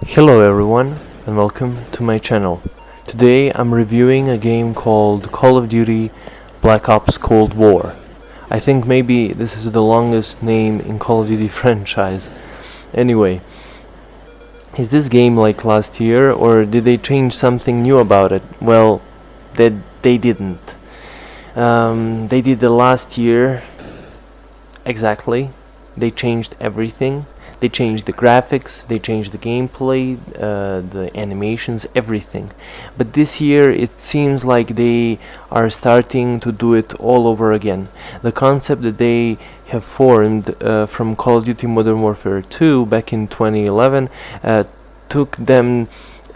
Hello everyone and welcome to my channel. Today I'm reviewing a game called Call of Duty Black Ops Cold War. I think maybe this is the longest name in Call of Duty franchise. Anyway, is this game like last year or did they change something new about it? Well, they didn't. They did the last year exactly. They changed everything. They changed the graphics, they changed the gameplay, the animations, everything. But this year it seems like they are starting to do it all over again. The concept that they have formed from Call of Duty Modern Warfare 2 back in 2011 took them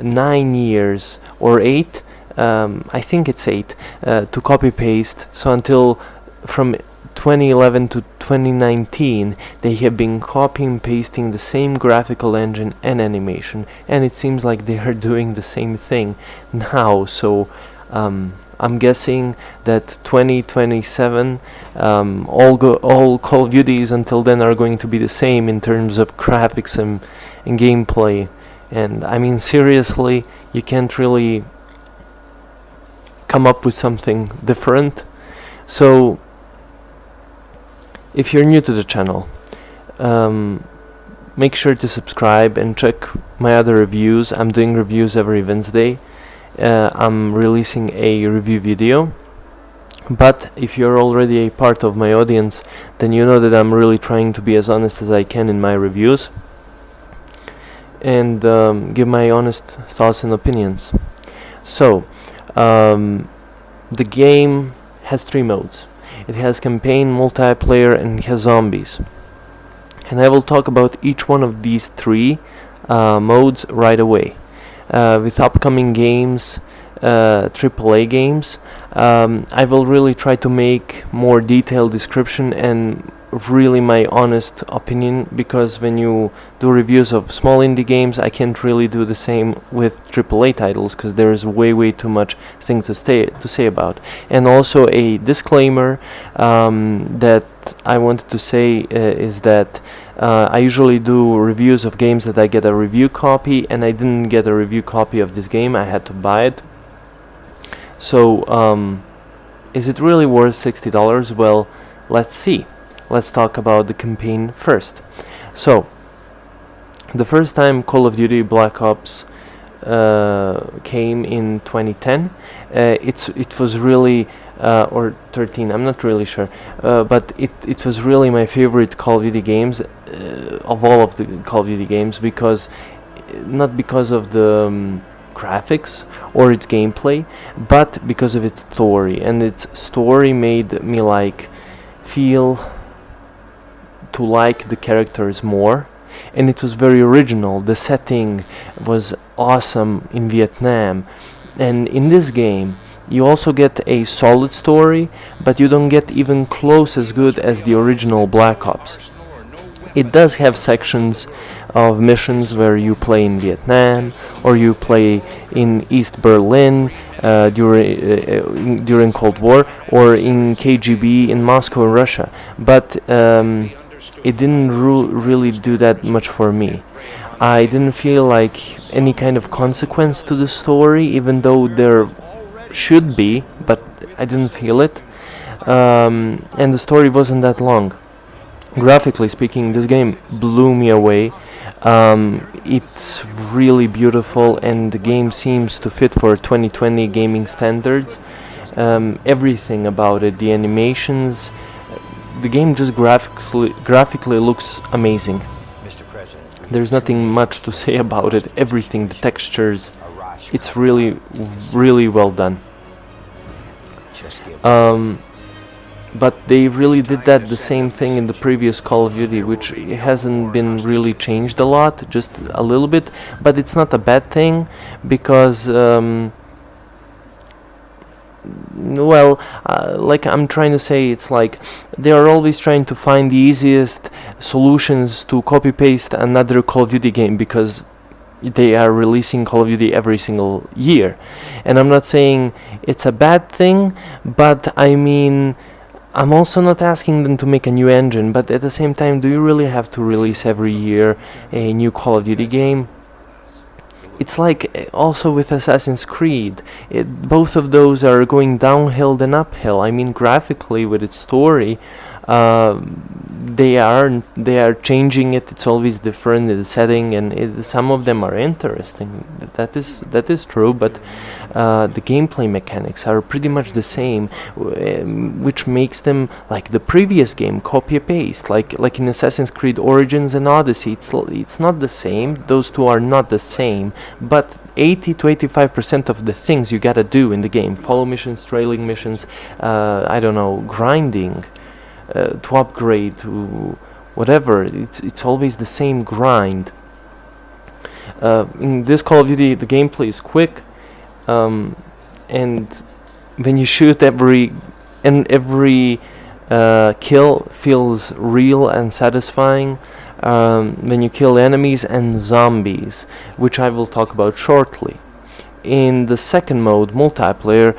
9 years or 8, I think it's 8, to copy paste. So until from 2011 to 2019 they have been copying and pasting the same graphical engine and animation, and it seems like they are doing the same thing now. So I'm guessing that 2027 all Call of Duties until then are going to be the same in terms of graphics and gameplay. And I mean, seriously, you can't really come up with something different. So if you're new to the channel, make sure to subscribe and check my other reviews. I'm doing reviews every Wednesday. I'm releasing a review video. But if you're already a part of my audience, then you know that I'm really trying to be as honest as I can in my reviews and give my honest thoughts and opinions. So, the game has 3 modes. It has campaign, multiplayer, and it has zombies. And I will talk about each one of these 3 modes right away. With upcoming games, AAA games, I will really try to make more detailed description and really my honest opinion, because when you do reviews of small indie games, I can't really do the same with AAA titles because there is way too much things to say about. And also a disclaimer that I wanted to say is that I usually do reviews of games that I get a review copy, and I didn't get a review copy of this game. I had to buy it. So is it really worth $60? Well, let's see. Let's talk about the campaign first. So, the first time Call of Duty Black Ops came in 2010, it was really, or 13, I'm not really sure, but it was really my favorite Call of Duty games, of all of the Call of Duty games, because, not because of the graphics or its gameplay, but because of its story. And its story made me feel to like the characters more, and it was very original. The setting was awesome in Vietnam, and in this game you also get a solid story, but you don't get even close as good as the original Black Ops. It does have sections of missions where you play in Vietnam or you play in East Berlin during Cold War, or in KGB in Moscow, Russia, but it didn't really do that much for me. I didn't feel like any kind of consequence to the story, even though there should be, but I didn't feel it. And the story wasn't that long. Graphically speaking, this game blew me away. It's really beautiful, and the game seems to fit for 2020 gaming standards. Everything about it, the animations, the game just graphically looks amazing. There's nothing much to say about it. Everything, the textures, it's really well done. But they really did that the same thing in the previous Call of Duty, which hasn't been really changed a lot, just a little bit. But it's not a bad thing, because like I'm trying to say, it's like they are always trying to find the easiest solutions to copy paste another Call of Duty game, because they are releasing Call of Duty every single year. And I'm not saying it's a bad thing, but I mean, I'm also not asking them to make a new engine, but at the same time, do you really have to release every year a new Call of Duty game? it's like also with Assassin's Creed. Both of those are going downhill than uphill. I mean, graphically with its story, they are changing it. It's always different in the setting, and some of them are interesting. That is true, but the gameplay mechanics are pretty much the same, which makes them like the previous game, copy paste. Like in Assassin's Creed Origins and Odyssey, it's not the same. Those two are not the same, but 80 to 85% of the things you gotta do in the game, follow missions, trailing missions, I don't know, grinding. To upgrade to whatever, it's always the same grind. In this Call of Duty, the gameplay is quick, and when you shoot, every kill feels real and satisfying. When you kill enemies and zombies, which I will talk about shortly. In the second mode, multiplayer,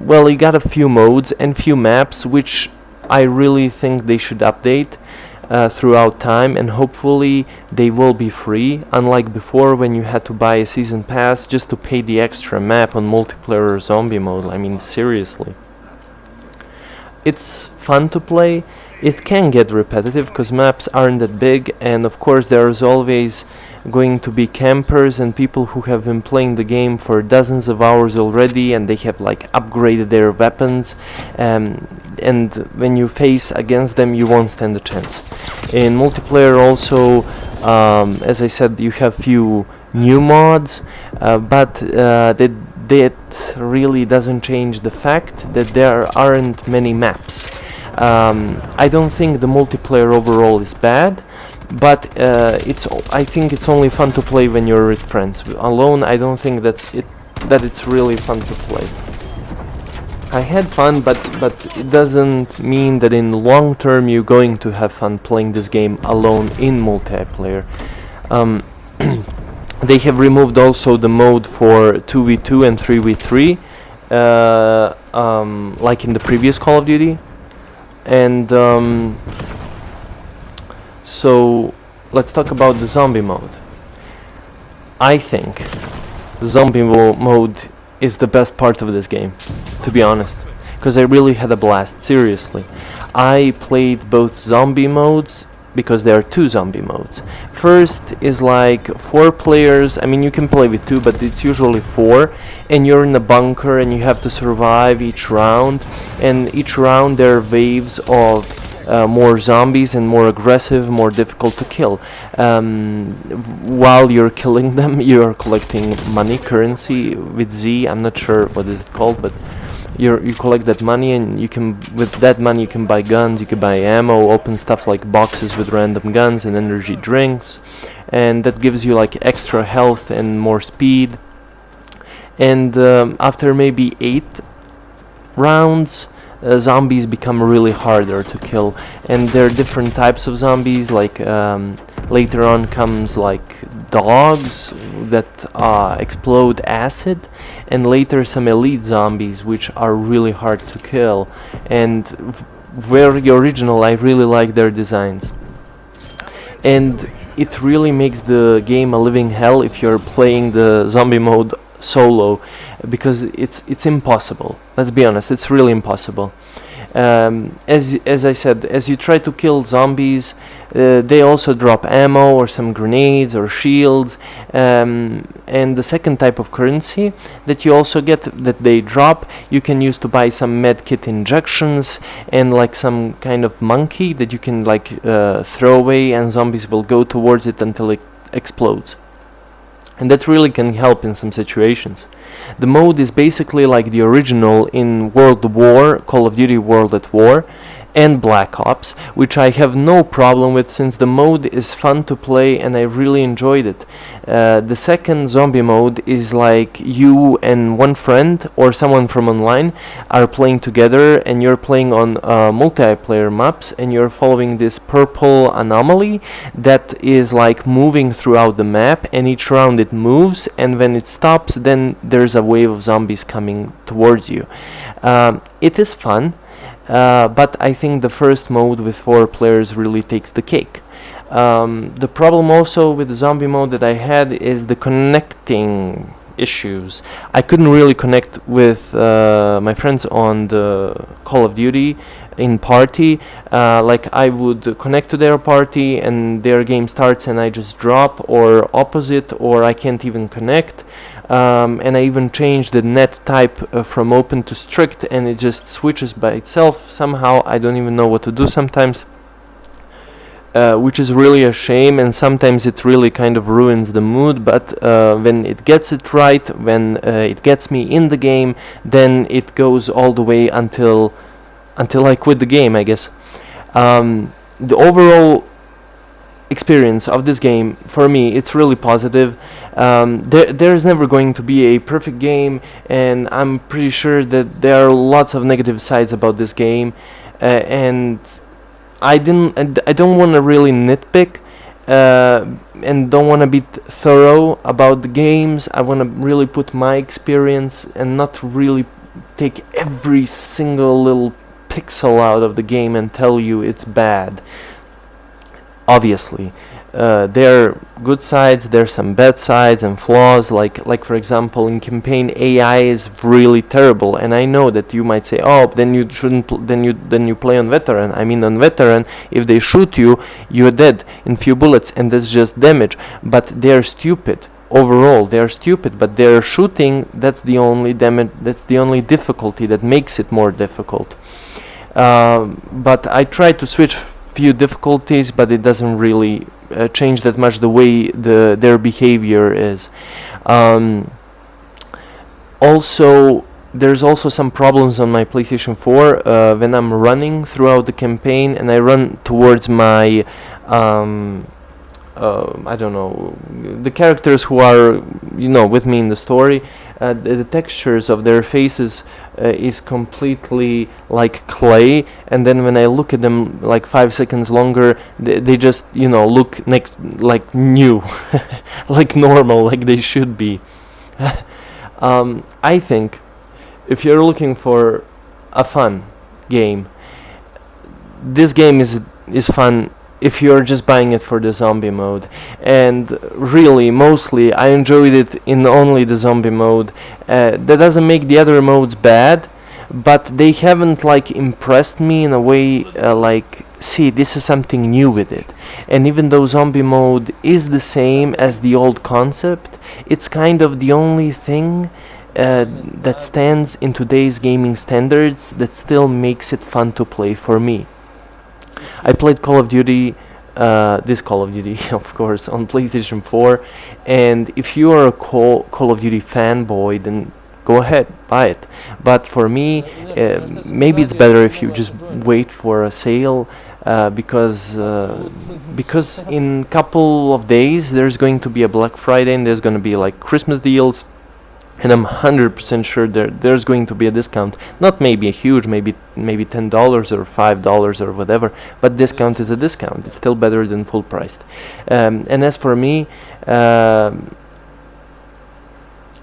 well, you got a few modes and few maps, which I really think they should update throughout time, and hopefully they will be free, unlike before when you had to buy a season pass just to pay the extra map on multiplayer or zombie mode. I mean, seriously. It's fun to play. It can get repetitive because maps aren't that big, and of course there's always going to be campers and people who have been playing the game for dozens of hours already, and they have like upgraded their weapons, and when you face against them, you won't stand a chance. In multiplayer also, as I said, you have few new mods, but that really doesn't change the fact that there aren't many maps. I don't think the multiplayer overall is bad, but I think it's only fun to play when you're with friends. Alone, I don't think that it's really fun to play. I had fun, but it doesn't mean that in long term you're going to have fun playing this game alone in multiplayer. They have removed also the mode for 2v2 and 3v3, like in the previous Call of Duty. And so let's talk about the zombie mode. I think the zombie mode is the best part of this game, to be honest, because I really had a blast, seriously. I played both zombie modes because there are two zombie modes. First is like 4 players. I mean, you can play with 2, but it's usually 4, and you're in a bunker and you have to survive each round, and each round there are waves of more zombies and more aggressive, more difficult to kill. While you're killing them, you're collecting money, currency with Z. I'm not sure what is it called, but you collect that money, and with that money you can buy guns, you can buy ammo, open stuff like boxes with random guns and energy drinks, and that gives you like extra health and more speed. And after maybe 8 rounds, zombies become really harder to kill, and there are different types of zombies. Like later on comes like dogs that explode acid, and later some elite zombies which are really hard to kill, and very original. I really like their designs, and it really makes the game a living hell if you're playing the zombie mode solo, because it's impossible. Let's be honest, it's really impossible. As I said, as you try to kill zombies, they also drop ammo or some grenades or shields, and the second type of currency that you also get, that they drop, you can use to buy some medkit injections and like some kind of monkey that you can like throw away, and zombies will go towards it until it explodes. And that really can help in some situations. The mode is basically like the original in World War, Call of Duty World at War, and Black Ops, which I have no problem with, since the mode is fun to play and I really enjoyed it. The second zombie mode is like you and one friend or someone from online are playing together, and you're playing on multiplayer maps, and you're following this purple anomaly that is like moving throughout the map, and each round it moves, and when it stops, then there's a wave of zombies coming towards you. It is fun. But I think the first mode with 4 players really takes the cake. The problem also with the zombie mode that I had is the connecting issues. I couldn't really connect with my friends on the Call of Duty in party. Like I would connect to their party and their game starts and I just drop, or opposite, or I can't even connect. And I even changed the net type from open to strict, and it just switches by itself somehow. I don't even know what to do sometimes. Which is really a shame, and sometimes it really kind of ruins the mood, but when it gets it right, when it gets me in the game, then it goes all the way until I quit the game, I guess. The overall experience of this game, for me, it's really positive. There's never going to be a perfect game, and I'm pretty sure that there are lots of negative sides about this game, and I don't want to really nitpick and don't want to be thorough about the games. I want to really put my experience and not really take every single little pixel out of the game and tell you it's bad. Obviously, there are good sides, there's some bad sides and flaws, like for example in campaign AI is really terrible, and I know that you might say, oh, then you shouldn't then you play on veteran. I mean, on veteran, if they shoot you, you're dead in few bullets, and that's just damage. But they're stupid. Overall, they're stupid, but they're shooting. That's the only damage. That's the only difficulty that makes it more difficult. But I tried to switch few difficulties, but it doesn't really change that much the way their behavior is. Also, there's also some problems on my PlayStation 4 when I'm running throughout the campaign and I run towards my I don't know, the characters who are, with me in the story. The textures of their faces is completely like clay, and then when I look at them like 5 seconds longer, they just look like new, like normal, like they should be. I think if you're looking for a fun game, this game is fun if you're just buying it for the zombie mode. And really, mostly, I enjoyed it in only the zombie mode. That doesn't make the other modes bad, but they haven't impressed me in a way see, this is something new with it. And even though zombie mode is the same as the old concept, it's kind of the only thing that stands in today's gaming standards that still makes it fun to play for me. I played Call of Duty, this Call of Duty, of course, on PlayStation 4, and if you are a Call of Duty fanboy, then go ahead, buy it. But for me, maybe it's better if you just wait for a sale, because in couple of days there's going to be a Black Friday and there's going to be Christmas deals. And I'm 100% sure there's going to be a discount. Not maybe a huge, maybe $10 or $5 or whatever, but discount is a discount. It's still better than full priced. And as for me, I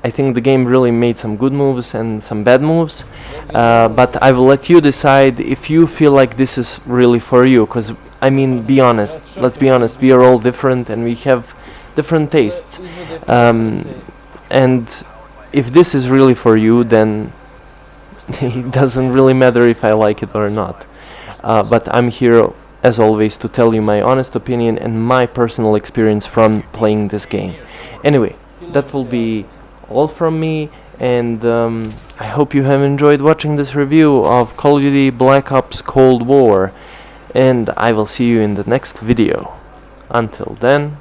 think the game really made some good moves and some bad moves. But I will let you decide if you feel like this is really for you. Because, I mean, be honest. Let's be honest. We are all different and we have different tastes. And if this is really for you, then it doesn't really matter if I like it or not. But I'm here, as always, to tell you my honest opinion and my personal experience from playing this game. Anyway, that will be all from me, and I hope you have enjoyed watching this review of Call of Duty Black Ops Cold War, and I will see you in the next video. Until then,